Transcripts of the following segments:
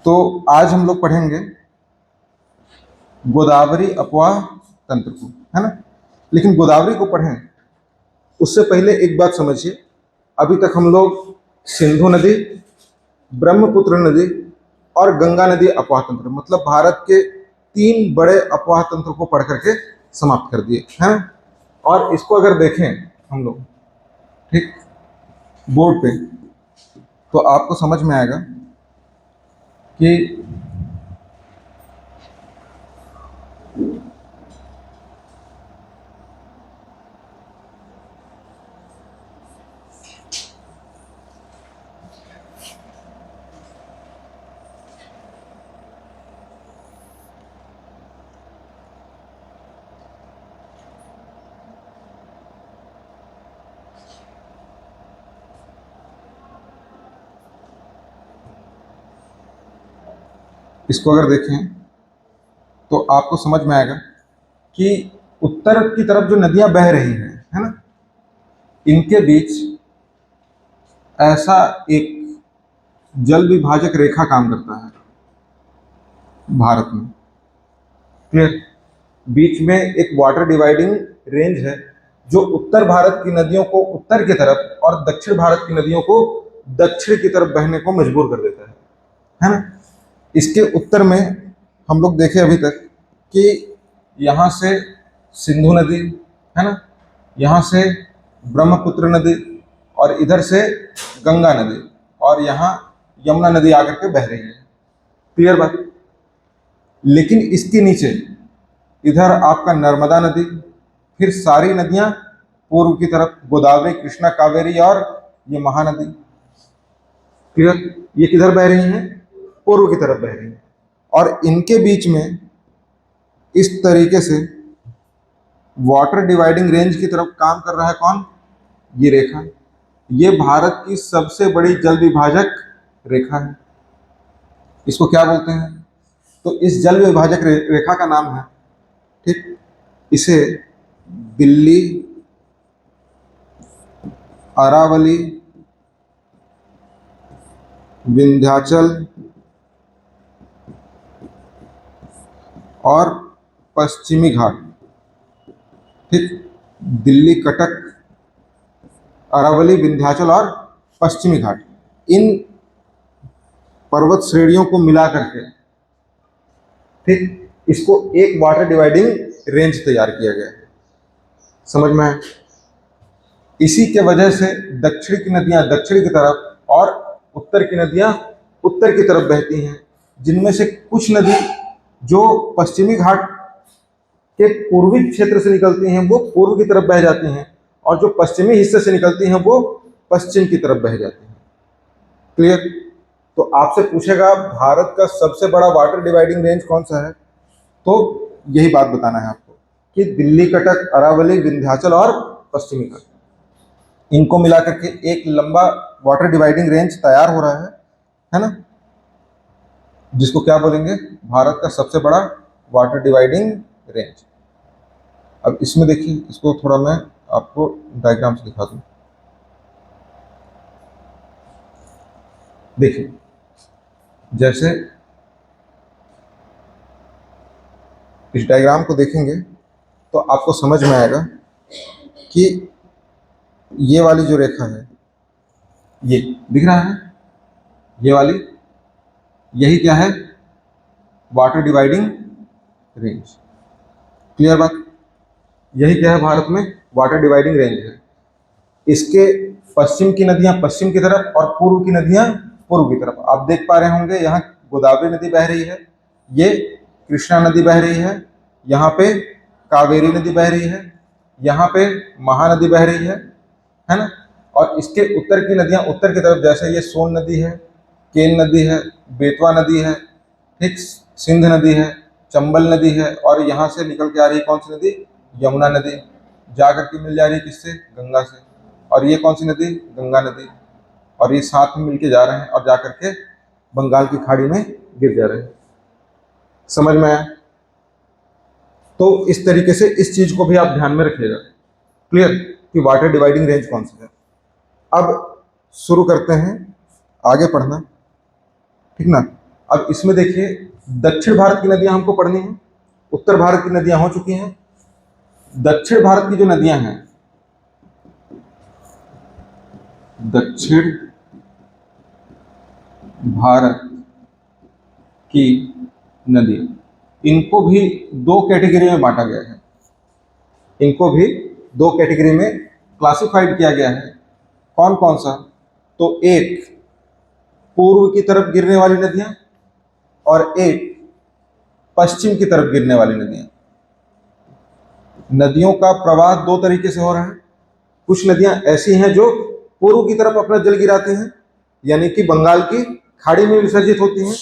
तो आज हम लोग पढ़ेंगे गोदावरी अपवाह तंत्र को, है ना। लेकिन गोदावरी को पढ़ें उससे पहले एक बात समझिए, अभी तक हम लोग सिंधु नदी, ब्रह्मपुत्र नदी और गंगा नदी अपवाह तंत्र, मतलब भारत के 3 बड़े अपवाह तंत्र को पढ़ करके समाप्त कर दिए, है ना। और इसको अगर देखें हम लोग ठीक बोर्ड पे, तो आपको समझ में आएगा कि इसको अगर देखें तो आपको समझ में आएगा कि उत्तर की तरफ जो नदियां बह रही हैं, है ना, इनके बीच ऐसा एक जल विभाजक रेखा काम करता है भारत में। क्लियर। बीच में एक वाटर डिवाइडिंग रेंज है जो उत्तर भारत की नदियों को उत्तर की तरफ और दक्षिण भारत की नदियों को दक्षिण की तरफ बहने को मजबूर कर देता है ना। इसके उत्तर में हम लोग देखे अभी तक कि यहाँ से सिंधु नदी, है ना, यहाँ से ब्रह्मपुत्र नदी और इधर से गंगा नदी और यहाँ यमुना नदी आकर के बह रही है। क्लियर बात। लेकिन इसके नीचे इधर आपका नर्मदा नदी, फिर सारी नदियां पूर्व की तरफ गोदावरी, कृष्णा, कावेरी और ये महानदी। क्लियर। ये किधर बह रही हैं? पूर्व की तरफ बह रही हैं। और इनके बीच में इस तरीके से वाटर डिवाइडिंग रेंज की तरफ काम कर रहा है कौन? ये रेखा। ये भारत की सबसे बड़ी जल विभाजक रेखा है। इसको क्या बोलते हैं? तो इस जल विभाजक रेखा का नाम है, ठीक, इसे दिल्ली, अरावली, विंध्याचल और पश्चिमी घाट, ठीक, दिल्ली, कटक, अरावली, विंध्याचल और पश्चिमी घाट, इन पर्वत श्रेणियों को मिला करके, ठीक, इसको एक वाटर डिवाइडिंग रेंज तैयार किया गया है। समझ में आया? इसी के वजह से दक्षिण की नदियां दक्षिण की तरफ और उत्तर की नदियां उत्तर की तरफ बहती हैं, जिनमें से कुछ नदी जो पश्चिमी घाट के पूर्वी क्षेत्र से निकलती हैं वो पूर्व की तरफ बह जाती हैं, और जो पश्चिमी हिस्से से निकलती हैं वो पश्चिम की तरफ बह जाती हैं। क्लियर। तो आपसे पूछेगा भारत का सबसे बड़ा वाटर डिवाइडिंग रेंज कौन सा है, तो यही बात बताना है आपको कि दिल्ली, कटक, अरावली, विंध्याचल और पश्चिमी घाट, इनको मिला करके एक लंबा वाटर डिवाइडिंग रेंज तैयार हो रहा है ना, जिसको क्या बोलेंगे? भारत का सबसे बड़ा वाटर डिवाइडिंग रेंज। अब इसमें देखिए, इसको थोड़ा मैं आपको डायग्राम से दिखा दूं। देखिए, जैसे इस डायग्राम को देखेंगे तो आपको समझ में आएगा कि ये वाली जो रेखा है, ये दिख रहा है, ये वाली, यही क्या है? Water dividing range. क्लियर बात। यही क्या है? भारत में वाटर डिवाइडिंग रेंज है। इसके पश्चिम की नदियां पश्चिम की तरफ और पूर्व की नदियां पूर्व की तरफ। आप देख पा रहे होंगे यहाँ गोदावरी नदी बह रही है, ये कृष्णा नदी बह रही है, यहाँ पे कावेरी नदी बह रही है, यहाँ पे महानदी बह रही है ना। और इसके उत्तर की नदियां उत्तर की तरफ, जैसे ये सोन नदी है, केन नदी है, बेतवा नदी है, ठीक, सिंध नदी है, चंबल नदी है, और यहाँ से निकल के आ रही है कौन सी नदी? यमुना नदी। जाकर के मिल जा रही है किससे? गंगा से। और ये कौन सी नदी? गंगा नदी। और ये साथ में मिलके जा रहे हैं और जाकर के बंगाल की खाड़ी में गिर जा रहे हैं। समझ में आया? तो इस तरीके से इस चीज को भी आप ध्यान में रखिएगा। क्लियर कि वाटर डिवाइडिंग रेंज कौन सी है। अब शुरू करते हैं आगे पढ़ना, ठीक ना। अब इसमें देखिए, दक्षिण भारत की नदियां हमको पढ़नी है, उत्तर भारत की नदियां हो चुकी हैं। दक्षिण भारत की जो नदियां हैं, दक्षिण भारत की नदियां, इनको भी दो कैटेगरी में बांटा गया है, इनको भी दो कैटेगरी में क्लासिफाइड किया गया है। कौन कौन सा? तो एक पूर्व की तरफ गिरने वाली नदियां और एक पश्चिम की तरफ गिरने वाली नदियां। नदियों का प्रवाह दो तरीके से हो रहा है। कुछ नदियां ऐसी हैं जो पूर्व की तरफ अपना जल गिराती हैं, यानी कि बंगाल की खाड़ी में विसर्जित होती हैं,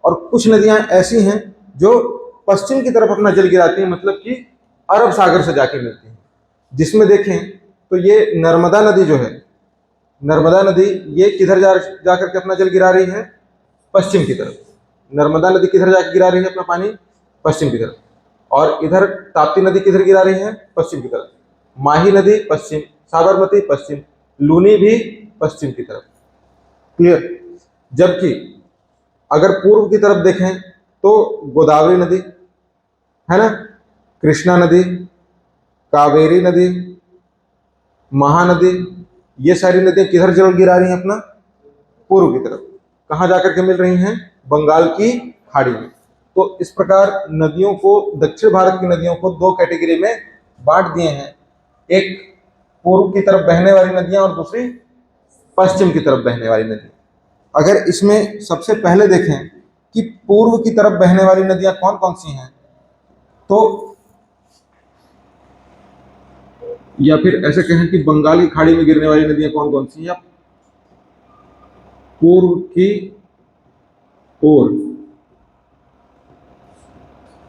और कुछ नदियां ऐसी हैं जो पश्चिम की तरफ अपना जल गिराती हैं, मतलब कि अरब सागर से जाके मिलती हैं। जिसमें देखें तो ये नर्मदा नदी जो है, नर्मदा नदी ये किधर जा करके अपना जल गिरा रही है? पश्चिम की तरफ। नर्मदा नदी किधर जाकर गिरा रही है अपना पानी? पश्चिम की तरफ। और इधर ताप्ती नदी किधर गिरा रही है? पश्चिम की तरफ। माही नदी पश्चिम, साबरमती पश्चिम, लूनी भी पश्चिम की तरफ। क्लियर? जबकि अगर पूर्व की तरफ देखें तो गोदावरी नदी है ना, कृष्णा नदी, कावेरी नदी, महानदी, ये सारी नदियां किधर जल गिरा रही हैं अपना? पूर्व की तरफ। कहां जाकर के मिल रही हैं? बंगाल की खाड़ी में। तो इस प्रकार नदियों को, दक्षिण भारत की नदियों को दो कैटेगरी में बांट दिए हैं, एक पूर्व की तरफ बहने वाली नदियां और दूसरी पश्चिम की तरफ बहने वाली नदियां। अगर इसमें सबसे पहले देखें कि पूर्व की तरफ बहने वाली नदियां कौन कौन सी हैं, तो या फिर ऐसे कहें कि बंगाल की खाड़ी में गिरने वाली नदियां कौन कौन सी हैं, या पूर्व की ओर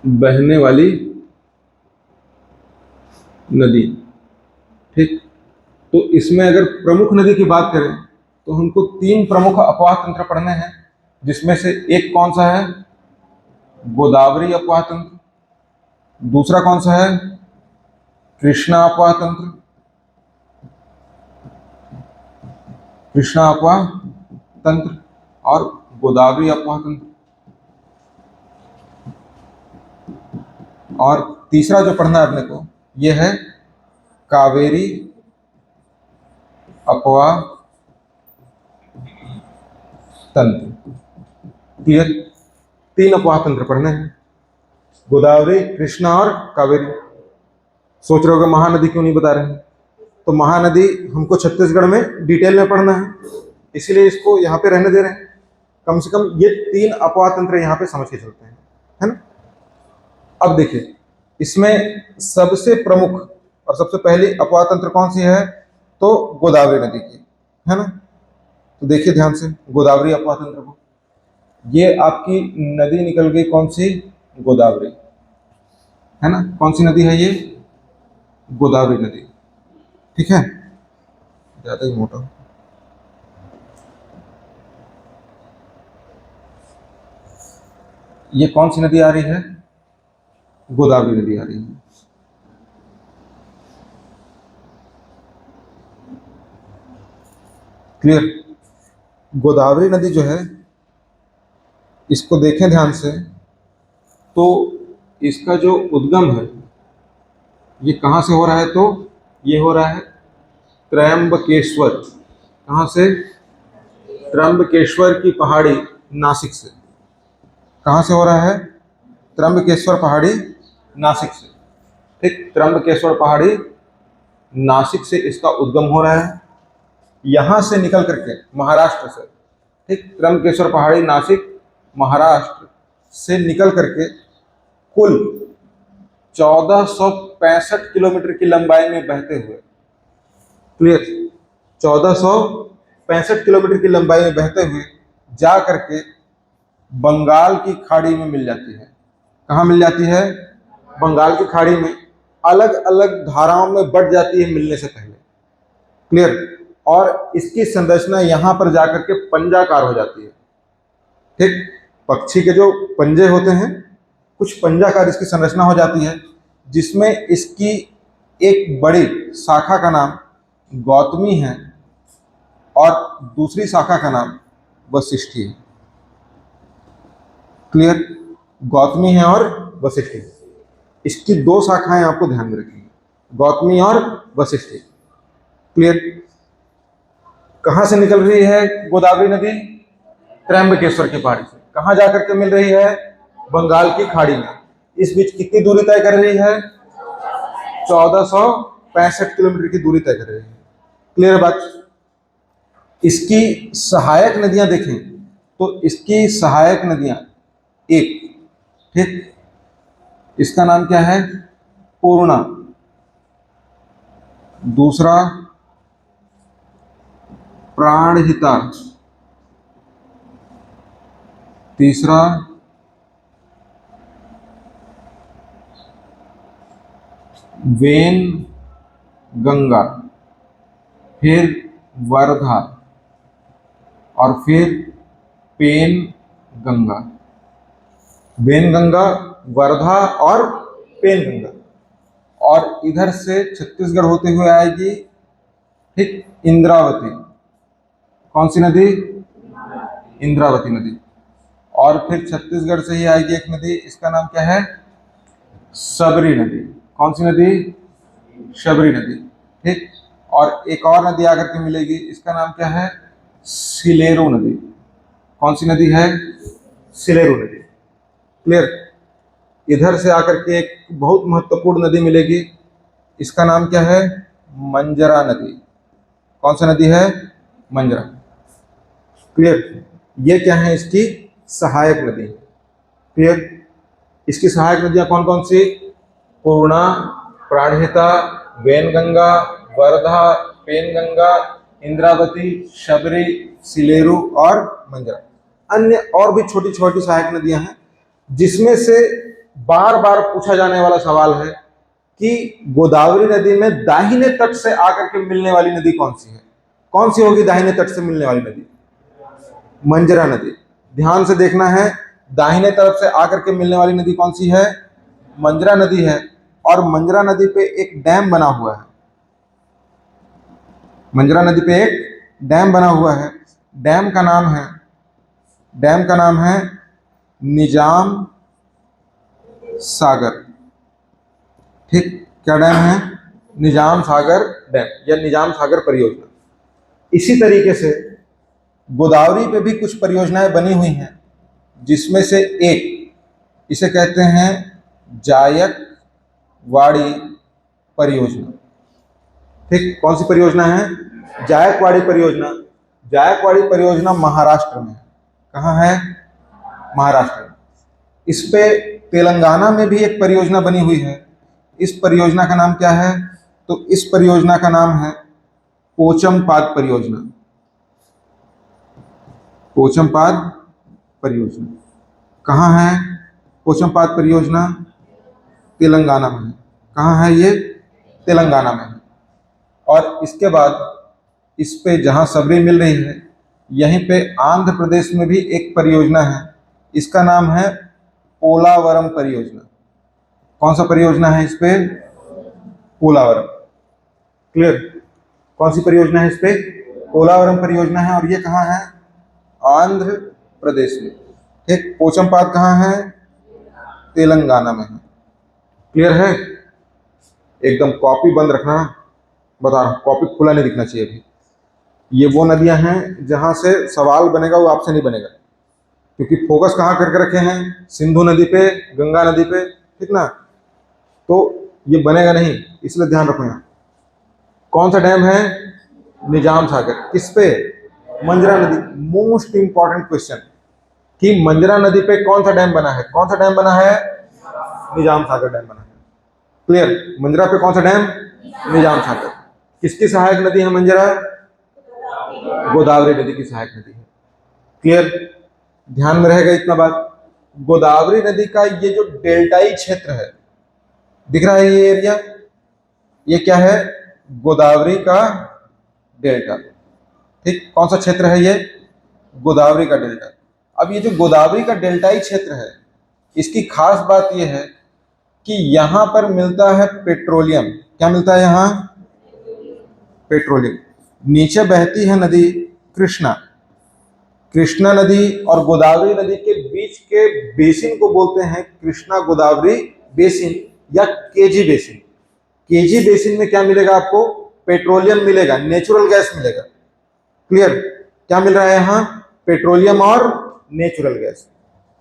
बहने वाली नदी। ठीक, तो इसमें अगर प्रमुख नदी की बात करें तो हमको तीन प्रमुख अपवाह तंत्र पढ़ने हैं, जिसमें से एक कौन सा है? गोदावरी अपवाह तंत्र। दूसरा कौन सा है? कृष्णा अपवाह तंत्र, कृष्णा अपवाह तंत्र, और गोदावरी अपवाह तंत्र। और तीसरा जो पढ़ना है अपने को, यह है कावेरी अपवाह तंत्र। क्लियर? तीन अपवाह तंत्र पढ़ने हैं, गोदावरी, कृष्णा और कावेरी। सोच रहे हो महानदी क्यों नहीं बता रहे हैं? तो महानदी हमको छत्तीसगढ़ में डिटेल में पढ़ना है, इसीलिए इसको यहाँ पे रहने दे रहे हैं। कम से कम ये तीन अपवाह तंत्र यहाँ पे समझ के चलते हैं, है ना। अब देखिए, इसमें सबसे प्रमुख और सबसे पहली अपवाह तंत्र कौन सी है? तो गोदावरी नदी की, है ना। तो देखिए ध्यान से गोदावरी अपवाह तंत्र को, ये आपकी नदी निकल गई कौन सी? गोदावरी, है ना। कौन सी नदी है ये? गोदावरी नदी। ठीक है, ज्यादा ही मोटा। ये कौन सी नदी आ रही है? गोदावरी नदी आ रही है। क्लियर? गोदावरी नदी जो है, इसको देखें ध्यान से, तो इसका जो उद्गम है ये कहाँ से हो रहा है? तो ये हो रहा है त्र्यंबकेश्वर। कहाँ से? त्र्यंबकेश्वर की पहाड़ी, नासिक से। कहाँ से हो रहा है? त्र्यंबकेश्वर पहाड़ी, नासिक से। ठीक, त्र्यंबकेश्वर पहाड़ी नासिक से इसका उद्गम हो रहा है। यहाँ से निकल करके महाराष्ट्र से, ठीक, त्र्यंबकेश्वर पहाड़ी नासिक महाराष्ट्र से निकल करके कुल 1465 किलोमीटर की लंबाई में बहते हुए, क्लियर, 1465 किलोमीटर की लंबाई में बहते हुए जा करके बंगाल की खाड़ी में मिल जाती है। कहाँ मिल जाती है? बंगाल की खाड़ी में। अलग अलग धाराओं में बट जाती है मिलने से पहले। क्लियर? और इसकी संरचना यहां पर जाकर के पंजाकार हो जाती है। ठीक, पक्षी के जो पंजे होते हैं, कुछ पंजाकार इसकी संरचना हो जाती है, जिसमें इसकी एक बड़ी शाखा का नाम गौतमी है और दूसरी शाखा का नाम वशिष्ठी है। क्लियर? गौतमी है और वशिष्ठी, इसकी दो शाखाएं आपको ध्यान में रखनी है, गौतमी और वशिष्ठी। क्लियर? कहां से निकल रही है गोदावरी नदी? त्र्यंबकेश्वर की पहाड़ी से। कहां जाकर के मिल रही है? बंगाल की खाड़ी में। इस बीच कितनी दूरी तय कर रही है? 1465 किलोमीटर की दूरी तय कर रही है। क्लियर बात? इसकी सहायक नदियां देखें तो इसकी सहायक नदियां एक, ठीक, इसका नाम क्या है? पूर्णा। दूसरा प्राणहिता। तीसरा वेन गंगा, फिर वर्धा और फिर पेन गंगा। वेन गंगा, वर्धा और पेन गंगा। और इधर से छत्तीसगढ़ होते हुए आएगी, ठीक, इंद्रावती। कौन सी नदी? इंद्रावती नदी। और फिर छत्तीसगढ़ से ही आएगी एक नदी, इसका नाम क्या है? शबरी नदी। कौन सी नदी? शबरी नदी, ठीक। और एक और नदी आकर के मिलेगी, इसका नाम क्या है? सिलेरू नदी। कौन सी नदी है? सिलेरू नदी। क्लियर? इधर से आकर के एक बहुत महत्वपूर्ण नदी मिलेगी, इसका नाम क्या है? मंजरा नदी। कौन सी नदी है? मंजरा। क्लियर? ये क्या है? इसकी सहायक नदी। क्लियर? इसकी सहायक नदियां कौन कौन सी? पूर्णा, प्राणहिता, वेनगंगा, वर्धा, पेनगंगा, इंद्रावती, शबरी, सिलेरू और मंजरा। अन्य और भी छोटी छोटी सहायक नदियां हैं, जिसमें से बार बार पूछा जाने वाला सवाल है कि गोदावरी नदी में दाहिने तट से आकर के मिलने वाली नदी कौन सी है? कौन सी होगी दाहिने तट से मिलने वाली नदी? मंजरा नदी। ध्यान से देखना है, दाहिने तरफ से आकर के मिलने वाली नदी कौन सी है? मंजरा नदी है। और मंजरा नदी पे एक डैम बना हुआ है। मंजरा नदी पे एक डैम बना हुआ है। डैम का नाम है निजाम सागर। ठीक, क्या डैम है? निजाम सागर डैम या निजाम सागर परियोजना। इसी तरीके से गोदावरी पे भी कुछ परियोजनाएं बनी हुई हैं, जिसमें से एक, इसे कहते हैं जायकवाड़ी परियोजना। ठीक, कौन सी परियोजना है? जायकवाड़ी परियोजना। जायकवाड़ी परियोजना महाराष्ट्र में है। कहाँ है? महाराष्ट्र में। इस पे तेलंगाना में भी एक परियोजना बनी हुई है। इस परियोजना का नाम क्या है? तो इस परियोजना का नाम है पोचमपाद परियोजना। पोचमपाद परियोजना कहाँ है? पोचमपाद परियोजना तेलंगाना में है। कहाँ है ये? तेलंगाना में है। और इसके बाद इस पे जहाँ सबरी मिल रही है, यहीं पे आंध्र प्रदेश में भी एक परियोजना है, इसका नाम है पोलावरम परियोजना। कौन सा परियोजना है इस पे? पोलावरम। क्लियर? कौन सी परियोजना है इस पे? पोलावरम परियोजना है। और ये कहाँ है? आंध्र प्रदेश में। ठीक, पोचमपाद कहाँ है? तेलंगाना में है। क्लियर है? एकदम कॉपी बंद रखना, बता रहा हूँ, कॉपी खुला नहीं दिखना चाहिए अभी। ये वो नदियां हैं जहां से सवाल बनेगा वो आपसे नहीं बनेगा, क्योंकि फोकस कहाँ करके रखे हैं? सिंधु नदी पे, गंगा नदी पे, ठीक ना? तो ये बनेगा नहीं, इसलिए ध्यान रखो। यहाँ कौन सा डैम है? निजाम सागर। किस पे? मंजरा नदी। मोस्ट इंपॉर्टेंट क्वेश्चन कि मंजरा नदी पे कौन सा डैम बना है? कौन सा डैम बना है? निजाम सागर डैम बना है। क्लियर? मंजरा पे कौन सा डैम? निजाम सागर। किसकी सहायक नदी है मंजरा? गोदावरी नदी की सहायक नदी है। क्लियर? ध्यान में रहेगा इतना बात। गोदावरी नदी का ये जो डेल्टाई क्षेत्र है, दिख रहा है ये एरिया, ये क्या है? गोदावरी का डेल्टा। ठीक, कौन सा क्षेत्र है ये? गोदावरी का डेल्टा। अब ये जो गोदावरी का डेल्टाई क्षेत्र है, इसकी खास बात यह है कि यहां पर मिलता है पेट्रोलियम। क्या मिलता है यहां? पेट्रोलियम। नीचे बहती है नदी कृष्णा। कृष्णा नदी और गोदावरी नदी के बीच के बेसिन को बोलते हैं कृष्णा गोदावरी बेसिन या केजी बेसिन। केजी बेसिन में क्या मिलेगा आपको? पेट्रोलियम मिलेगा, नेचुरल गैस मिलेगा। क्लियर? क्या मिल रहा है यहाँ? पेट्रोलियम और नेचुरल गैस।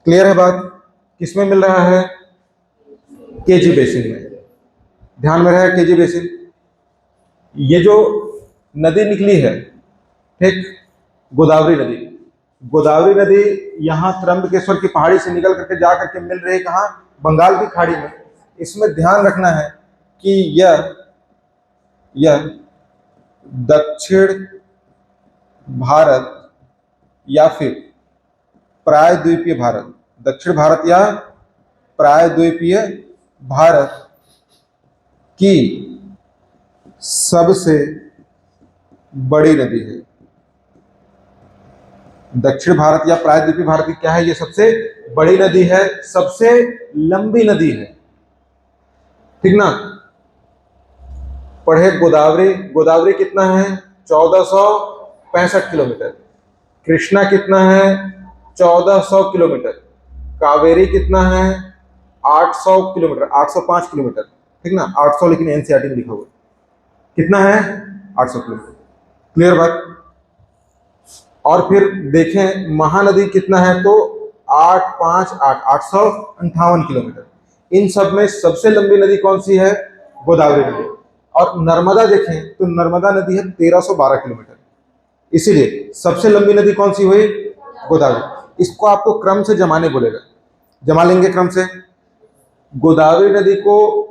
क्लियर है बात? किसमें मिल रहा है? केजी बेसिन में। ध्यान में रहे केजी बेसिन। ये जो नदी निकली है, ठीक, गोदावरी नदी, गोदावरी नदी यहाँ त्र्यंबकेश्वर की पहाड़ी से निकल करके जा करके मिल रही है कहाँ? बंगाल की खाड़ी में। इसमें ध्यान रखना है कि यह दक्षिण भारत या फिर प्रायद्वीपीय भारत, दक्षिण भारत या प्रायद्वीपीय भारत की सबसे बड़ी नदी है। दक्षिण भारत या प्रायद्वीपीय भारत की क्या है? ये सबसे बड़ी नदी है, सबसे लंबी नदी है। ठीक ना? पढ़े गोदावरी, गोदावरी कितना है? 1465 किलोमीटर। कृष्णा कितना है? 1400 किलोमीटर। कावेरी कितना है? 800 किलोमीटर, 805 किलोमीटर। ठीक ना? 800 लेकिन एनसीईआरटी में लिखा हुआ। कितना है? 800 किलोमीटर। क्लियर बात? और फिर देखें महानदी कितना है, तो 858, 858 किलोमीटर। इन सब में सबसे लंबी नदी कौन सी है? गोदावरी नदी। और नर्मदा देखें तो नर्मदा नदी है 1312 किलोमीटर। इसीलिए सबसे लंबी नदी कौन सी हुई? गोदावरी। इसको आपको क्रम से जमाने बोलेगा, जमा लेंगे क्रम से। गोदावरी नदी को,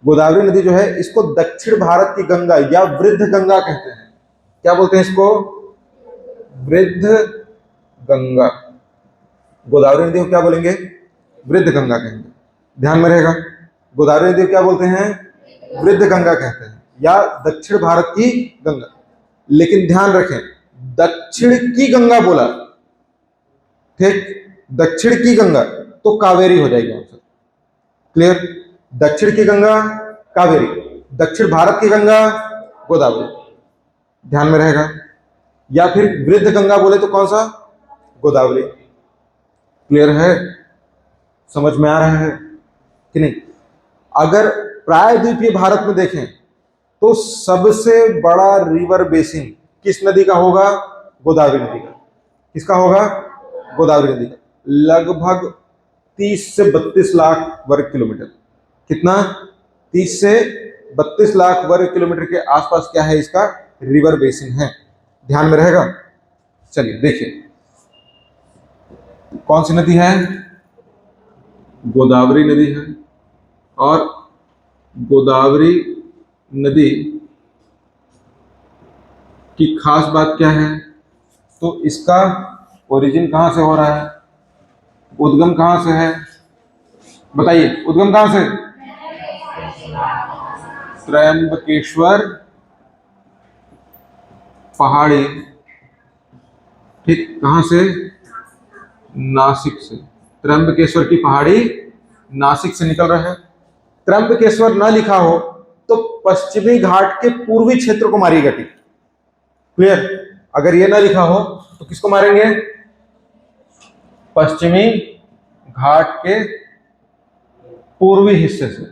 गोदावरी नदी जो है इसको दक्षिण भारत की गंगा या वृद्ध गंगा कहते हैं। क्या बोलते हैं इसको? वृद्ध गंगा। गोदावरी नदी को क्या बोलेंगे? वृद्ध गंगा कहेंगे। ध्यान में रहेगा। गोदावरी नदी को क्या बोलते हैं? वृद्ध गंगा कहते हैं या दक्षिण भारत की गंगा। लेकिन ध्यान रखें, दक्षिण की गंगा बोला, ठीक, दक्षिण की गंगा तो कावेरी हो जाएगी आंसर। क्लियर? दक्षिण की गंगा कावेरी, दक्षिण भारत की गंगा गोदावरी। ध्यान में रहेगा। या फिर वृद्ध गंगा बोले तो कौन सा? गोदावरी। क्लियर है? समझ में आ रहा है कि नहीं? अगर प्रायद्वीपीय भारत में देखें तो सबसे बड़ा रिवर बेसिन किस नदी का होगा? गोदावरी नदी का। किसका होगा? गोदावरी नदी का। लगभग 30 से 32 लाख वर्ग किलोमीटर। कितना? 30 से 32 लाख वर्ग किलोमीटर के आसपास क्या है? इसका रिवर बेसिन है। ध्यान में रहेगा। चलिए देखिए कौन सी नदी है? गोदावरी नदी है। और गोदावरी नदी की खास बात क्या है? तो इसका ओरिजिन कहां से हो रहा है? उद्गम कहां से है? बताइए, उद्गम कहां से? त्र्यंबकेश्वर पहाड़ी। ठीक, कहां से? नासिक से। त्र्यंबकेश्वर की पहाड़ी नासिक से निकल रहा है। त्र्यंबकेश्वर ना लिखा हो तो पश्चिमी घाट के पूर्वी क्षेत्र को मारिएगा। ठीक, क्लियर? अगर ये ना लिखा हो तो किसको मारेंगे? पश्चिमी घाट के पूर्वी हिस्से से।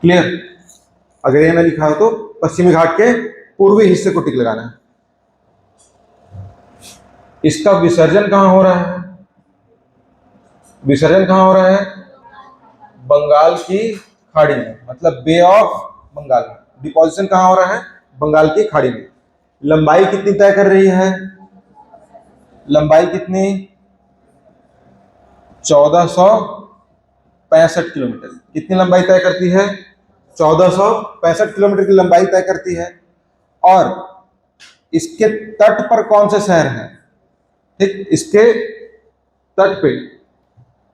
क्लियर? अगर ये ना लिखा हो तो पश्चिमी घाट के पूर्वी हिस्से को टिक लगाना है। इसका विसर्जन कहां हो रहा है? विसर्जन कहां हो रहा है? बंगाल की खाड़ी में, मतलब बे ऑफ बंगाल में। डिपोजिशन कहां हो रहा है? बंगाल की खाड़ी में। लंबाई कितनी तय कर रही है? लंबाई कितनी? 1465 किलोमीटर। कितनी लंबाई तय करती है? 1465 किलोमीटर की लंबाई तय करती है। और इसके तट पर कौन से शहर हैं? ठीक, इसके तट पे,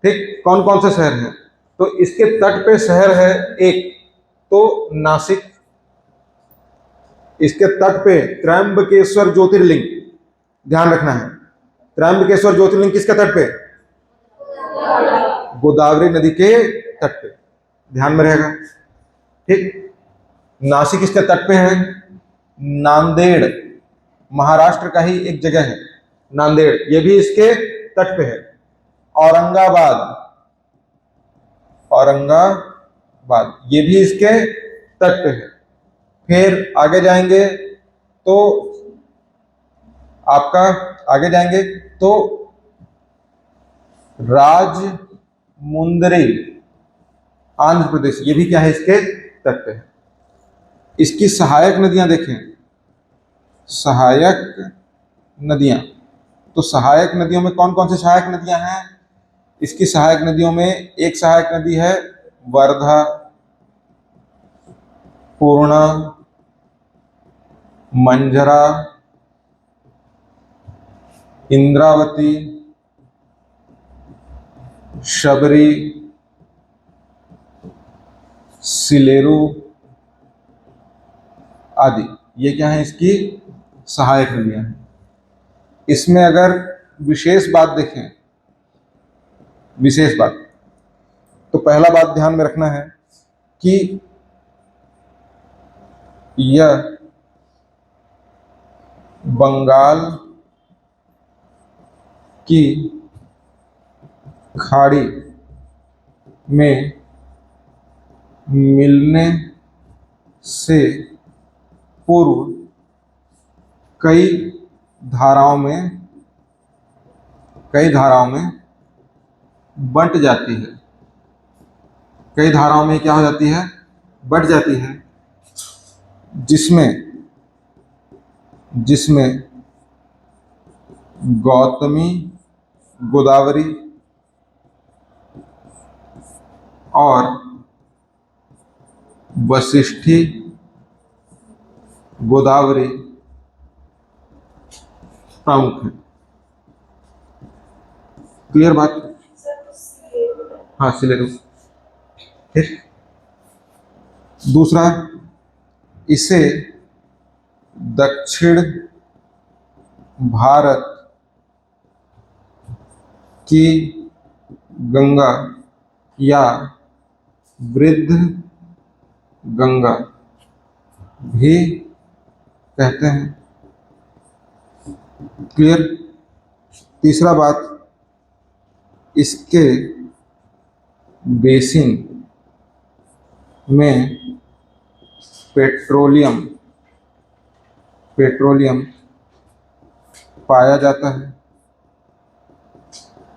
ठीक, कौन कौन से शहर हैं? तो इसके तट पे शहर है एक तो नासिक, इसके तट पे त्र्यंबकेश्वर ज्योतिर्लिंग। ध्यान रखना है, त्र्यंबकेश्वर ज्योतिर्लिंग किसके तट पे? गोदावरी नदी के तट पे। ध्यान में रहेगा। ठीक, नासिक इसके तट पे है। नांदेड़, महाराष्ट्र का ही एक जगह है नांदेड़, ये भी इसके तट पे है। औरंगाबाद, औरंगाबाद ये भी इसके तट पे है। फिर आगे जाएंगे तो आपका, आगे जाएंगे तो राजमुंदरी आंध्र प्रदेश, ये भी क्या है इसके तट पे है। इसकी सहायक नदियां देखें, सहायक नदियां, तो सहायक नदियों में कौन कौन सी सहायक नदियां हैं? इसकी सहायक नदियों में एक सहायक नदी है वर्धा, पूर्णा, मंजरा, इंद्रावती, शबरी, सिलेरू आदि, ये क्या है इसकी सहायक नदियां हैं। इसमें अगर विशेष बात देखें, विशेष बात, तो पहला बात ध्यान में रखना है कि यह बंगाल की खाड़ी में मिलने से पूर्व कई धाराओं में बंट जाती है। कई धाराओं में क्या हो जाती है? बंट जाती है, जिसमें गौतमी, गोदावरी और वशिष्ठी गोदावरी प्रमुख है। क्लियर बात? हाँ, सिलेरू। ठीक। दूसरा, इसे दक्षिण भारत की गंगा या वृद्ध गंगा भी कहते हैं। क्लियर? तीसरा बात, इसके बेसिन में पेट्रोलियम पाया जाता है।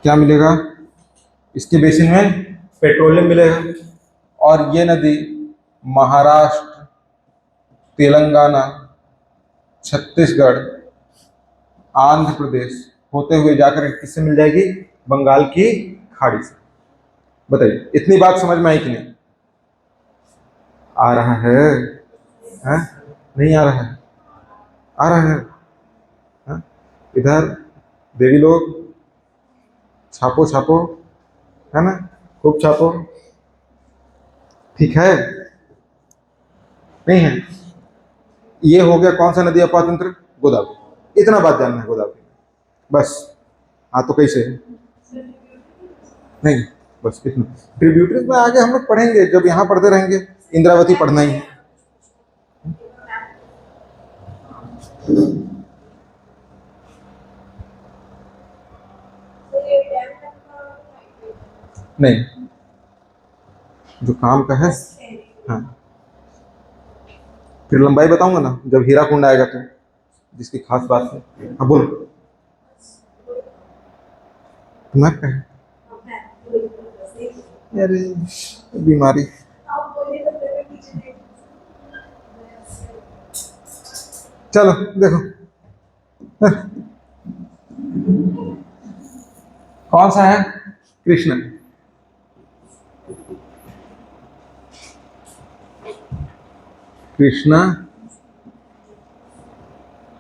क्या मिलेगा? इसके बेसिन में पेट्रोलियम मिलेगा। और ये नदी महाराष्ट्र, तेलंगाना, छत्तीसगढ़, आंध्र प्रदेश होते हुए जाकर किससे मिल जाएगी? बंगाल की खाड़ी से। बताइए, इतनी बात समझ में आई कि नहीं? आ रहा है? हैं? नहीं आ रहा है? आ रहा है? हैं? इधर देवी लोग छापो छापो, है ना, खूब छापो। ठीक है? नहीं है? ये हो गया कौन सा नदी अपातंत्र? गोदावरी। इतना बात जानना है गोदावरी, बस। हाँ, तो कैसे? नहीं, बस इतना। ट्रिब्यूटरीज में आगे हम लोग पढ़ेंगे, जब यहाँ पढ़ते रहेंगे। इंद्रावती पढ़ना ही है। नहीं, जो काम का है। हाँ, फिर लंबाई बताऊंगा ना जब हीरा कुंड आएगा, तो जिसकी खास बात है। हाँ, बोल। तुम्हारा क्या है? अरे बीमारी। चलो देखो, कौन सा है? कृष्ण। कृष्णा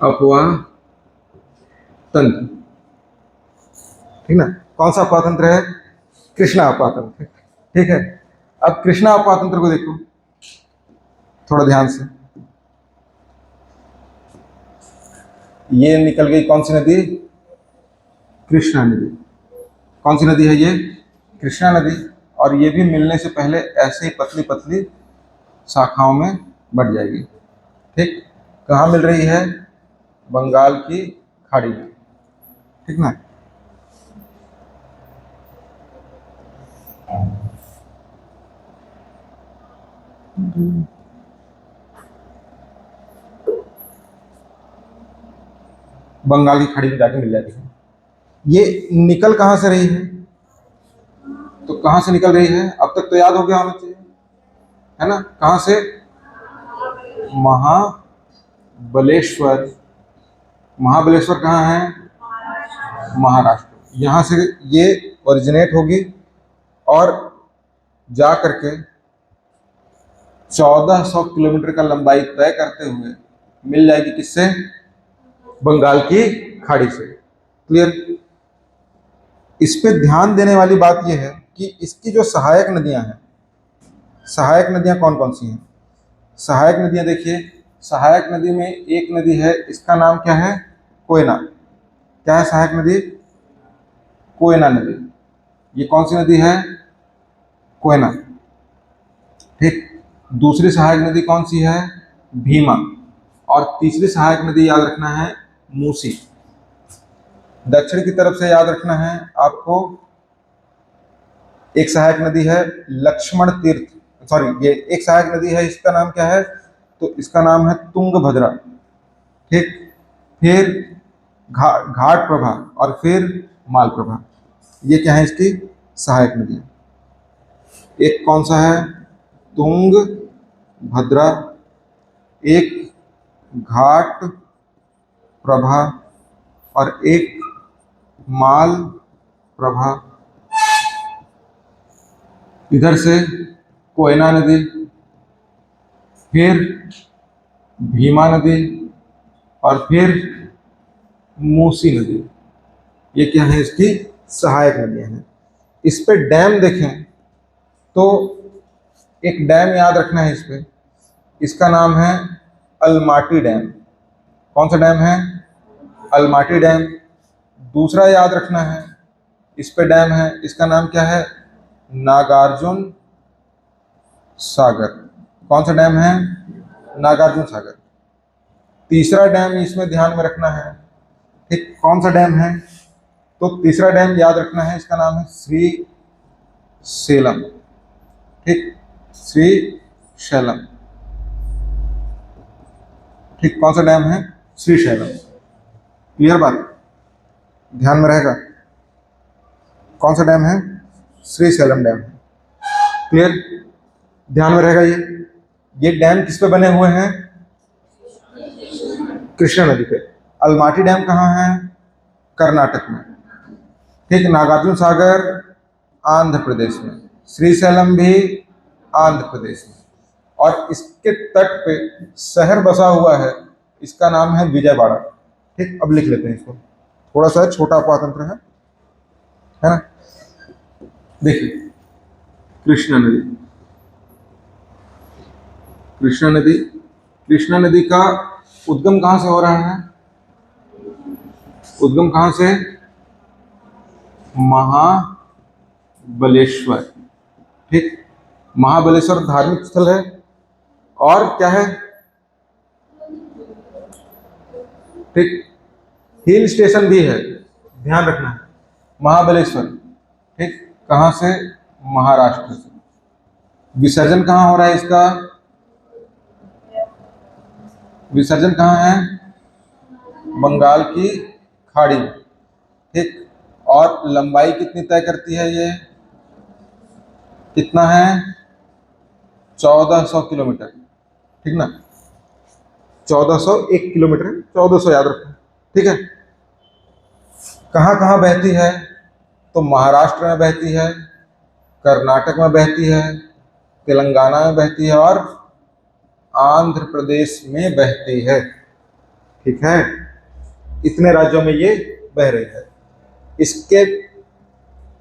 अपवाह तंत्र, ठीक ना? कौन सा अपवाह तंत्र है? कृष्णा अपवाह तंत्र। ठीक है। अब कृष्णा अपवाह तंत्र को देखो थोड़ा ध्यान से। ये निकल गई कौन सी नदी? कृष्णा नदी। कौन सी नदी है ये? कृष्णा नदी। और ये भी मिलने से पहले ऐसे ही पतली पतली शाखाओं में बढ़ जाएगी। ठीक। कहाँ मिल रही है? बंगाल की खाड़ी में, ठीक ना। बंगाल की खाड़ी में जाके मिल जाती है। ये निकल कहां से रही है, तो कहां से निकल रही है, अब तक तो याद हो गया होना चाहिए, है ना। कहां से, महाबलेश्वर। महाबलेश्वर कहाँ है, महाराष्ट्र। यहां से ये ओरिजिनेट होगी और जा करके 1400 किलोमीटर का लंबाई तय करते हुए मिल जाएगी किससे, बंगाल की खाड़ी से। क्लियर। इस पे ध्यान देने वाली बात यह है कि इसकी जो सहायक नदियां हैं, सहायक नदियां कौन कौन सी हैं। सहायक नदियां देखिए, सहायक नदी में एक नदी है, इसका नाम क्या है, कोयना। क्या है सहायक नदी, कोयना नदी। ये कौन सी नदी है, कोयना। ठीक। दूसरी सहायक नदी कौन सी है, भीमा। और तीसरी सहायक नदी याद रखना है, मूसी। दक्षिण की तरफ से याद रखना है आपको, एक सहायक नदी है लक्ष्मण तीर्थ, सॉरी, ये एक सहायक नदी है, इसका नाम क्या है, तो इसका नाम है तुंगभद्रा। ठीक। फिर घाट प्रभा और फिर मालप्रभा। ये क्या है इसकी सहायक नदी। एक कौन सा है, तुंग भद्रा, एक घाट प्रभा और एक माल प्रभा। इधर से कोयना नदी, फिर भीमा नदी और फिर मूसी नदी। ये क्या है इसकी सहायक नदियां हैं। इस पे डैम देखें तो एक डैम याद रखना है इस पे, इसका नाम है अलमाटी डैम। कौन सा डैम है, अलमाटी डैम। दूसरा याद रखना है, इस पे डैम है, इसका नाम क्या है, नागार्जुन सागर। कौन सा डैम है, नागार्जुन सागर। तीसरा डैम इसमें ध्यान में रखना है, ठीक, कौन सा डैम है, तो तीसरा डैम याद रखना है, इसका नाम है श्री सेलम। ठीक, श्री शैलम। ठीक, कौन सा डैम है, श्री शैलम। क्लियर बात, ध्यान में रहेगा। कौन सा डैम है, श्री शैलम डैम। क्लियर, ध्यान में रहेगा। ये डैम किस पे बने हुए हैं, कृष्णा नदी पे। अलमाटी डैम कहाँ है, कर्नाटक में। ठीक, नागार्जुन सागर आंध्र प्रदेश में, श्रीशैलम भी आंध्र प्रदेश में। और इसके तट पे शहर बसा हुआ है, इसका नाम है विजयवाड़ा। ठीक, अब लिख लेते हैं इसको, थोड़ा सा छोटा पातंत्र है ना। देखिए, कृष्णा नदी, कृष्णा नदी, कृष्णा नदी का उद्गम कहां से हो रहा है, उद्गम कहां से, महाबलेश्वर। ठीक, महाबलेश्वर धार्मिक स्थल है और क्या है, ठीक, हिल स्टेशन भी है, ध्यान रखना है। महाबलेश्वर, ठीक, कहां से, महाराष्ट्र से। विसर्जन कहां हो रहा है इसका, विसर्जन कहां है, बंगाल की खाड़ी में। ठीक, और लंबाई कितनी तय करती है ये, कितना है, 1400 किलोमीटर। ठीक ना, 1401 किलोमीटर, 1400 याद रखो। ठीक है। कहाँ कहाँ बहती है, तो महाराष्ट्र में बहती है, कर्नाटक में बहती है, तेलंगाना में बहती है और आंध्र प्रदेश में बहती है। ठीक है, इतने राज्यों में ये बह रही है। इसके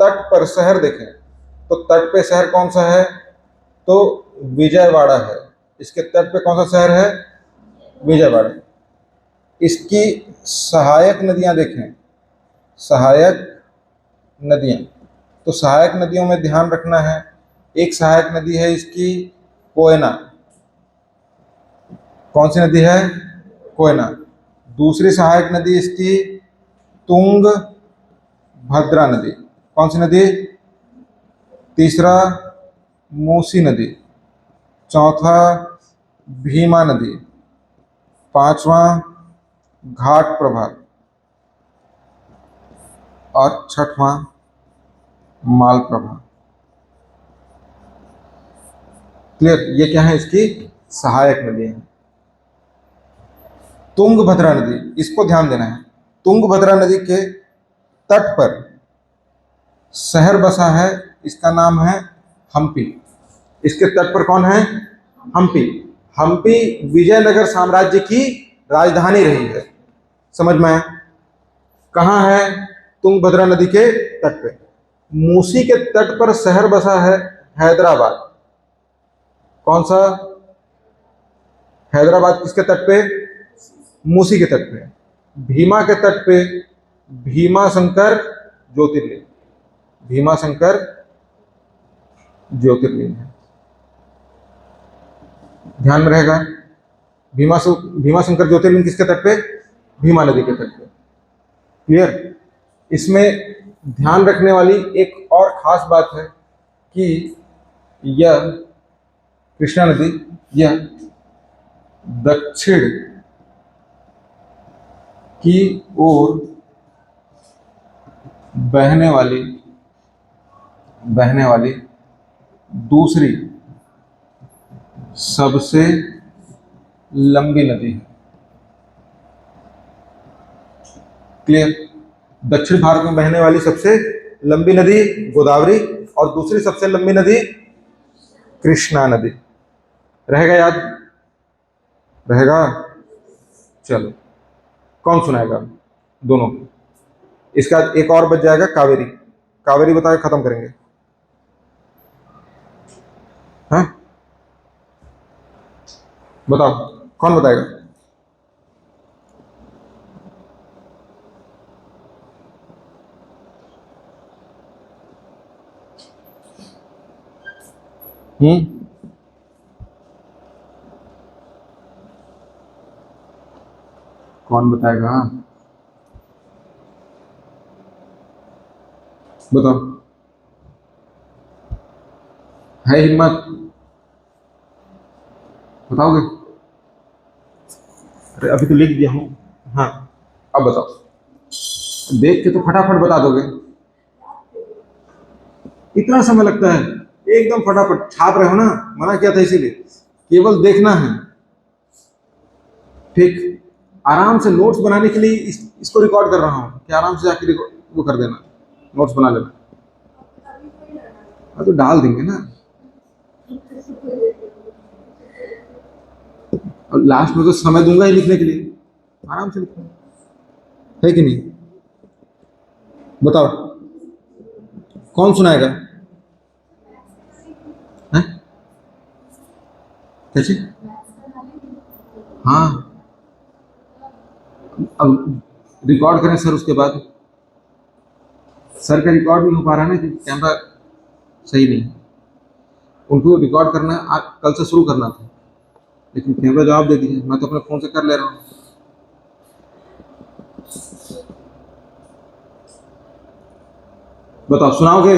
तट पर शहर देखें तो तट पे शहर कौन सा है, तो विजयवाड़ा है। इसके तट पे कौन सा शहर है, विजयवाड़ा। इसकी सहायक नदियां देखें, सहायक नदियां, तो सहायक नदियों में ध्यान रखना है, एक सहायक नदी है इसकी कोयना। कौन सी नदी है, कोयना। दूसरी सहायक नदी इसकी तुंग भद्रा नदी। कौन सी नदी? तीसरा मूसी नदी, चौथा भीमा नदी, पांचवा घाट प्रभा और छठवां मालप्रभा। क्लियर? ये क्या है? इसकी सहायक नदी है। तुंगभद्रा नदी, इसको ध्यान देना है। तुंगभद्रा नदी के तट पर शहर बसा है, इसका नाम है हम्पी। इसके तट पर कौन है? हम्पी। हम्पी विजयनगर साम्राज्य की राजधानी रही है। समझ में आया? कहाँ है? तुंगभद्रा नदी के तट पे। मूसी के तट पर शहर बसा है हैदराबाद। कौन सा? हैदराबाद किसके तट पे? मूसी के तट पे। भीमा के तट पे भीमा शंकर ज्योतिर्लिंग, भीमा शंकर ज्योतिर्लिंग है। ध्यान में रहेगा। भीमा शंकर ज्योतिर्लिंग किसके तट पे? भीमा नदी के तट पे। क्लियर? इसमें ध्यान रखने वाली एक और खास बात है कि यह कृष्णा नदी यह दक्षिण की ओर बहने वाली दूसरी सबसे लंबी नदी है। क्लियर? दक्षिण भारत में बहने वाली सबसे लंबी नदी गोदावरी और दूसरी सबसे लंबी नदी कृष्णा नदी। रहेगा याद? रहेगा? चलो, कौन सुनाएगा? दोनों। इसका एक और बच जाएगा, कावेरी। कावेरी बता के खत्म करेंगे। हाँ, बताओ कौन बताएगा? कौन बताएगा? बताओ। है हिम्मत? बताओगे? अरे अभी तो लिख दिया हूं। हाँ, अब बताओ। देख के तो फटाफट बता दोगे। इतना समय लगता है? एकदम फटाफट छाप रहे हो ना, मना किया था इसीलिए। केवल देखना है। ठीक, आराम से नोट्स बनाने के लिए इसको रिकॉर्ड कर रहा हूँ कि आराम से जाके वो कर देना, नोट्स बना लेना। तो डाल देंगे ना, और लास्ट में तो समय दूंगा ही लिखने के लिए। आराम से लिखना है कि नहीं? बताओ कौन सुनाएगा? है कैसे? हाँ, अब रिकॉर्ड करें सर, उसके बाद सर का रिकॉर्ड नहीं हो पा रहा है ना कि कैमरा सही नहीं। उनको रिकॉर्ड करना कल से शुरू करना था, लेकिन कैमरा जवाब दे दिया। मैं तो अपने फोन से कर ले रहा हूँ। बताओ, सुनाओगे?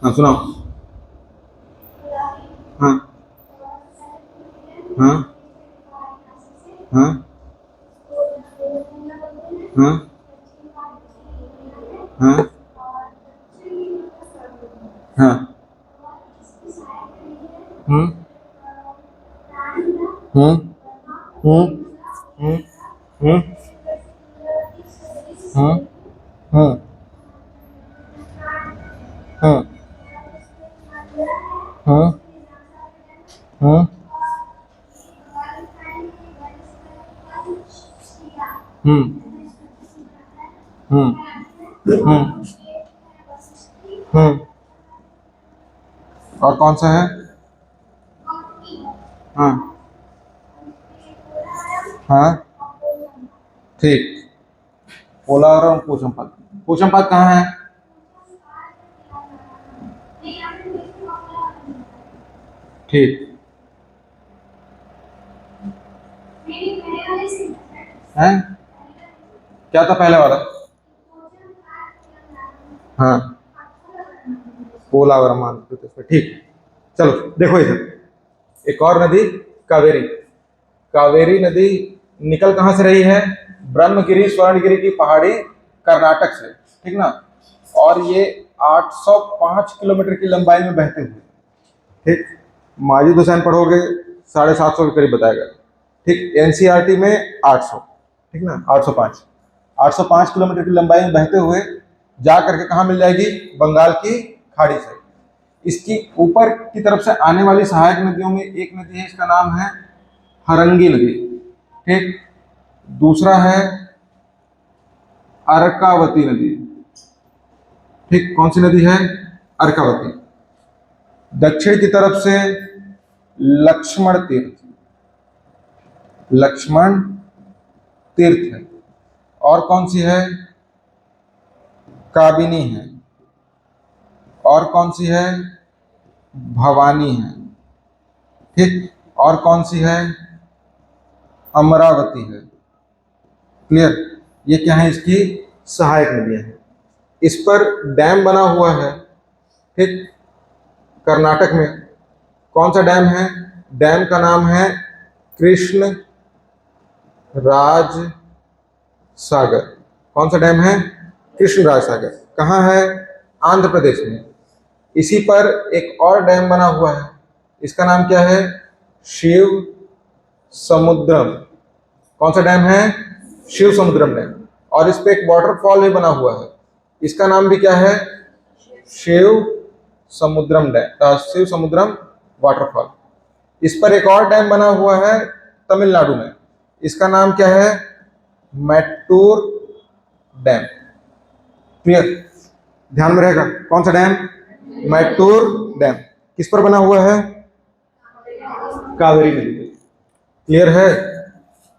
हाँ सुनाओ। हाँ हाँ हाँ हाँ हाँ हाँ। हम्म हम्म हम्म हम्म हम्म हम्म हम्म हम्म हम्म हम्म हम्म हम्म हम्म। और कौन सा है? हाँ हाँ, ठीक। पोलार और पोचमपत। पोचमपत कहाँ है? ठीक। हैं? क्या था पहले वाला? हाँ, पोलावरमान, ठीक। चलो देखो इधर एक और नदी, कावेरी। कावेरी नदी निकल कहां से रही है? ब्रह्मगिरी स्वर्णगिरी की पहाड़ी कर्नाटक से, ठीक ना। और ये 805 किलोमीटर की लंबाई में बहते हुए, ठीक। माजिद हुसैन पढ़ोगे 750 के करीब बताएगा, ठीक। एनसीईआरटी में 800, ठीक ना, 805। 805 किलोमीटर की लंबाई में बहते हुए जा करके कहाँ मिल जाएगी? बंगाल की खाड़ी से। इसकी ऊपर की तरफ से आने वाली सहायक नदियों में एक नदी है, इसका नाम है हरंगी नदी, ठीक। दूसरा है अरकावती नदी, ठीक। कौन सी नदी है? अरकावती। दक्षिण की तरफ से लक्ष्मण तीर्थ, लक्ष्मण तीर्थ है। और कौन सी है? काबिनी है। और कौन सी है? भवानी है, ठीक। और कौन सी है? अमरावती है। क्लियर? ये क्या है? इसकी सहायक नदियां हैं। इस पर डैम बना हुआ है, ठीक। कर्नाटक में कौन सा डैम है? डैम का नाम है कृष्ण राज सागर। कौन सा डैम है? कृष्ण राज सागर। कहाँ है? आंध्र प्रदेश में। इसी पर एक और डैम बना हुआ है, इसका नाम क्या है? शिव समुद्रम। कौन सा डैम है? शिव समुद्रम डैम। और इस पे एक वाटरफॉल भी बना हुआ है, इसका नाम भी क्या है? शिव समुद्रम डैम, शिव समुद्रम वाटरफॉल। इस पर एक और डैम बना हुआ है तमिलनाडु में, इसका नाम क्या है? मैट्टूर डैम। क्लियर? ध्यान में रहेगा कौन सा डैम? मैट्टूर डैम। किस पर बना हुआ है? कावेरी नदी पे। क्लियर है?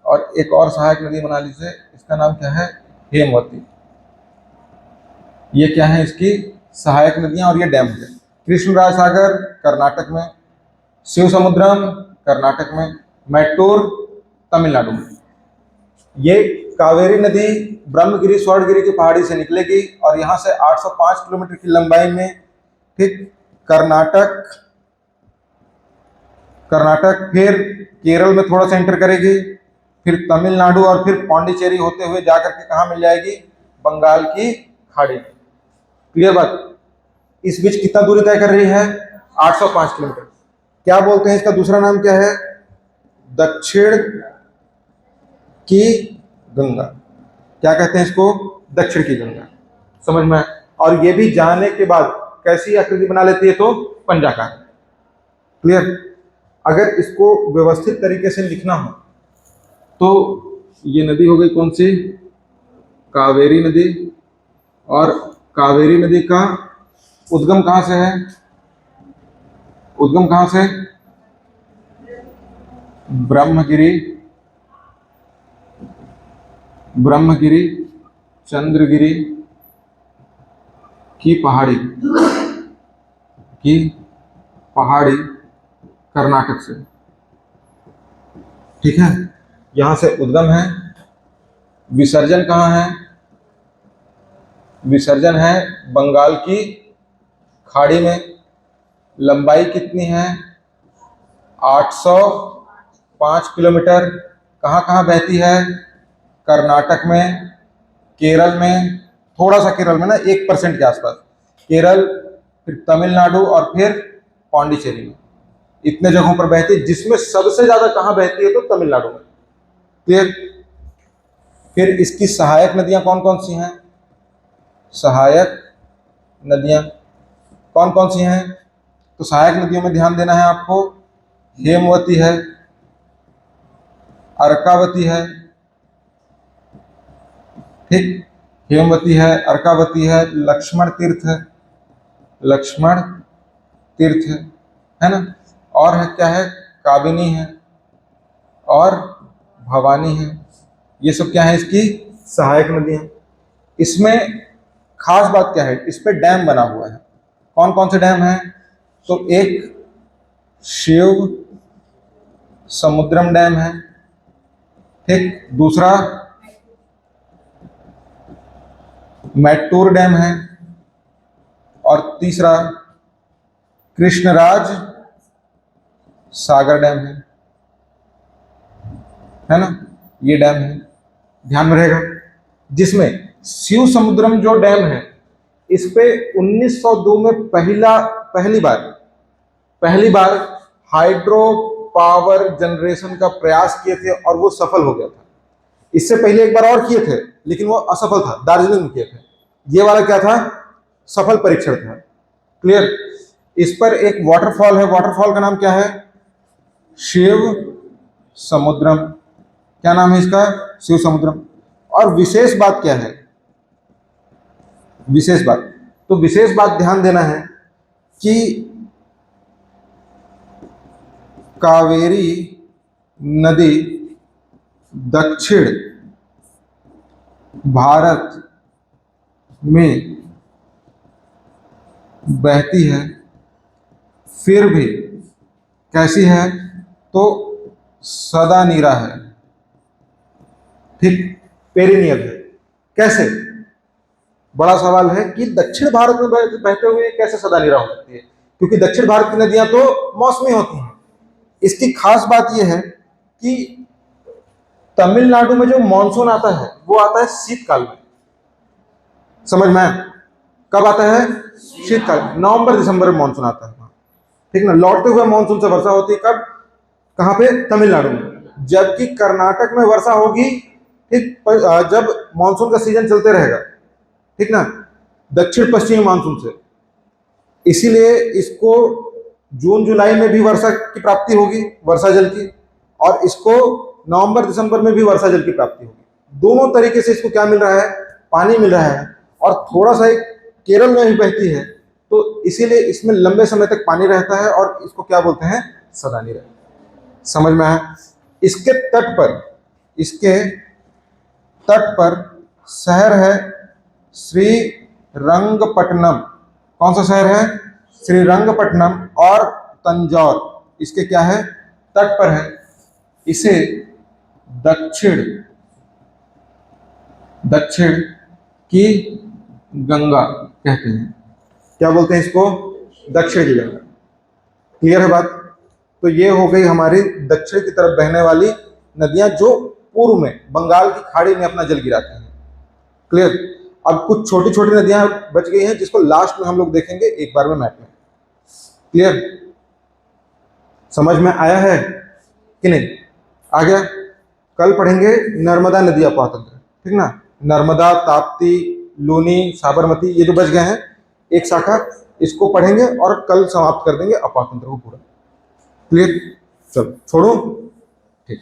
और एक और सहायक नदी मनाली से, इसका नाम क्या है? हेमवती। ये क्या है? इसकी सहायक नदियां और ये डैम है। कृष्णराज सागर कर्नाटक में, शिव समुद्रम कर्नाटक में, मैट्टूर तमिलनाडु में। ये कावेरी नदी ब्रह्मगिरी स्वर्णगिरी की पहाड़ी से निकलेगी और यहाँ से 805 किलोमीटर की लंबाई में, ठीक, कर्नाटक, फिर केरल में थोड़ा सा एंटर करेगी, फिर तमिलनाडु और फिर पांडिचेरी होते हुए जाकर के कहाँ मिल जाएगी? बंगाल की खाड़ी। क्लियर बात? इस बीच कितना दूरी तय कर रही है? 805 किलोमीटर। क्या बोलते हैं इसका दूसरा नाम क्या है? दक्षिण की गंगा। क्या कहते हैं इसको? दक्षिण की गंगा। समझ में? और ये भी जाने के बाद कैसी आकृति बना लेती है? तो पंजाकार। क्लियर? अगर इसको व्यवस्थित तरीके से लिखना हो तो ये नदी हो गई कौन सी? कावेरी नदी। और कावेरी नदी का उद्गम कहां से है? उद्गम कहां से? ब्रह्मगिरी, ब्रह्मगिरी चंद्रगिरी की पहाड़ी, कर्नाटक से, ठीक है। यहां से उद्गम है। विसर्जन कहाँ है? विसर्जन है बंगाल की खाड़ी में। लंबाई कितनी है? 805 किलोमीटर। कहाँ कहाँ बहती है? कर्नाटक में, केरल में, थोड़ा सा केरल में ना, 1% के आसपास केरल, फिर तमिलनाडु और फिर पांडिचेरी में। इतने जगहों पर बहती है, जिसमें सबसे ज्यादा कहाँ बहती है? तो तमिलनाडु में। क्लियर? फिर इसकी सहायक नदियां कौन कौन सी हैं? सहायक नदियां कौन कौन सी हैं? तो सहायक नदियों में ध्यान देना है आपको। हेमवती है, अर्कावती है, ठीक। हेमवती है, अर्कावती है, लक्ष्मण तीर्थ है, लक्ष्मण तीर्थ है ना। और है क्या है? काबिनी है और भवानी है। ये सब क्या है? इसकी सहायक नदियां। इसमें खास बात क्या है? इस पे डैम बना हुआ है। कौन कौन से डैम है? तो एक शिव समुद्रम डैम है, ठीक। दूसरा मैटूर डैम है, और तीसरा कृष्णराज सागर डैम है ना, ये डैम है, ध्यान में रहेगा। जिसमें शिव समुद्रम जो डैम है, इस पे 1902 में पहली बार हाइड्रो पावर जनरेशन का प्रयास किए थे और वो सफल हो गया था। इससे पहले एक बार और किए थे लेकिन वो असफल था, दार्जिलिंग में किए थे। ये वाला क्या था, सफल परीक्षण था। क्लियर। इस पर एक वाटरफॉल है, वाटरफॉल का नाम क्या है, शिव समुद्रम। क्या नाम है इसका, शिव समुद्रम। और विशेष बात क्या है, विशेष बात, तो विशेष बात ध्यान देना है कि कावेरी नदी दक्षिण भारत में बहती है, फिर भी कैसी है, तो सदा नीरा है, ठीक, पेरिनियल है। कैसे, बड़ा सवाल है कि दक्षिण भारत में बहते हुए कैसे सदा नीरा हो सकती है, क्योंकि दक्षिण भारत की नदियां तो मौसमी होती हैं। इसकी खास बात यह है कि तमिलनाडु में जो मानसून आता है वो आता है शीतकाल में, समझ में आया? कब आता है, शीतकाल, नवंबर दिसंबर में मानसून आता है, ठीक ना। लौटते हुए मानसून से वर्षा होती है कब, कहां पे, तमिलनाडु में। जबकि कर्नाटक में वर्षा होगी, ठीक, जब मानसून का सीजन चलते रहेगा, ठीक ना, दक्षिण पश्चिमी मानसून से। इसीलिए इसको जून जुलाई में भी वर्षा की प्राप्ति होगी, वर्षा जल की, और इसको नवंबर दिसंबर में भी वर्षा जल की प्राप्ति होगी। दोनों तरीके से इसको क्या मिल रहा है, पानी मिल रहा है। और थोड़ा सा एक केरल में भी बहती है, तो इसीलिए इसमें लंबे समय तक पानी रहता है और इसको क्या बोलते हैं, सदा नीरा। समझ में आया? इसके तट पर शहर है श्रीरंगपट्टनम। कौन सा शहर है, श्रीरंगपट्टनम। और तंजौर इसके क्या है, तट पर है। इसे दक्षिण की गंगा कहते हैं। क्या बोलते हैं इसको, दक्षिण की गंगा। क्लियर है बात? तो ये हो गई हमारी दक्षिण की तरफ बहने वाली नदियां जो पूर्व में बंगाल की खाड़ी में अपना जल गिराती हैं। क्लियर। अब कुछ छोटी छोटी नदियां बच गई हैं जिसको लास्ट में हम लोग देखेंगे एक बार में मैप में। क्लियर, समझ में आया है कि नहीं, आ गया? कल पढ़ेंगे नर्मदा नदी अपातंत्र, ठीक ना। नर्मदा, ताप्ती, लूनी, साबरमती, ये जो बच गए हैं एक शाखा, इसको पढ़ेंगे और कल समाप्त कर देंगे अपातंत्र को पूरा। क्लियर, चलो छोड़ो, ठीक।